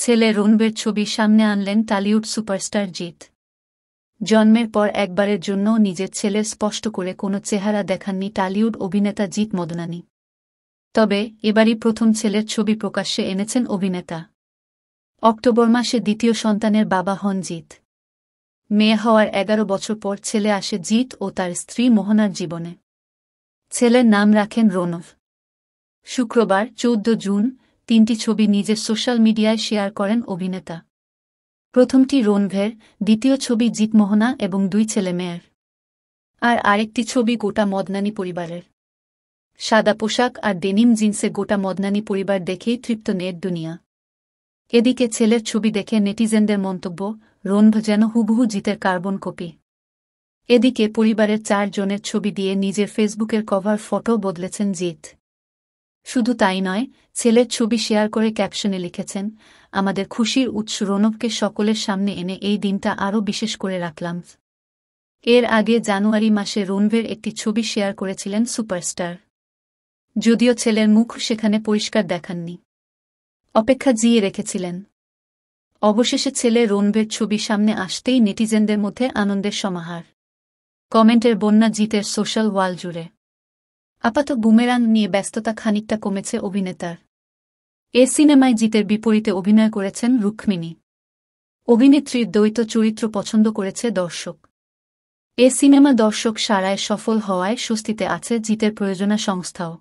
ছেলে রণবীর ছবি সামনে আনলেন টলিউড সুপারস্টার জিৎ। জন্মের পর একবারের জন্যও নিজের ছেলের স্পষ্ট করে কোনো চেহারা দেখাননি টলিউড অভিনেতা জিৎ মদনানি। তবে এবারই প্রথম ছেলের ছবি প্রকাশ্যে এনেছেন অভিনেতা। অক্টোবর মাসে দ্বিতীয় সন্তানের বাবা হন জিৎ। মেয়ে হওয়ার 11 বছর পর ছেলে আসে জিৎ ও তার স্ত্রী মোহনার জীবনে। ছেলের নাম রাখেন রণব। শুক্রবার 14 জুন 3টি ছবি নিজের সোশ্যাল মিডিয়ায় শেয়ার করেন অভিনেতা। প্রথমটি রণবীর, দ্বিতীয় ছবি জিৎ মোহনা এবং 2 ছেলে মেয়ের। আর আরেকটি ছবি গোটা মদনানি পরিবারের। সাদা পোশাক আর ডেনিম জিন্সে গোটা মদনানি পরিবার দেখেই তৃপ্ত নেট দুনিয়া। এদিকে ছেলের ছবি দেখে নেটিজেনদের মন্তব্য, রণবীর যেন হুবহু জিতের কার্বন কপি। এদিকে পরিবারের 4 জনের ছবি দিয়ে নিজের ফেসবুকের কভার ফটো বদলেছেন জিৎ। শুধু তাই নয়, ছেলের ছবি শেয়ার করে ক্যাপশনে লিখেছেন, আমাদের খুশির উৎস রণবকে সকলের সামনে এনে এই দিনটা আরও বিশেষ করে রাখলাম। এর আগে জানুয়ারি মাসে রণবীর একটি ছবি শেয়ার করেছিলেন সুপারস্টার। যদিও ছেলের মুখ সেখানে পরিষ্কার দেখাননি। অপেক্ষা জিয়ে রেখেছিলেন। অবশেষে ছেলে রণবীর ছবি সামনে আসতেই নেটিজেনদের মধ্যে আনন্দের সমাহার। কমেন্টের বন্যা জিতের সোশ্যাল ওয়াল জুড়ে। আপাতত বুমেরাং নিয়ে ব্যস্ততা খানিকটা কমেছে অভিনেতার। এ সিনেমায় জিতের বিপরীতে অভিনয় করেছেন রুক্মিণী। অভিনেত্রীর দ্বৈত চরিত্র পছন্দ করেছে দর্শক। এ সিনেমা দর্শক সাড়ায় সফল হওয়ায় স্বস্তিতে আছে জিতের প্রযোজনা সংস্থাও।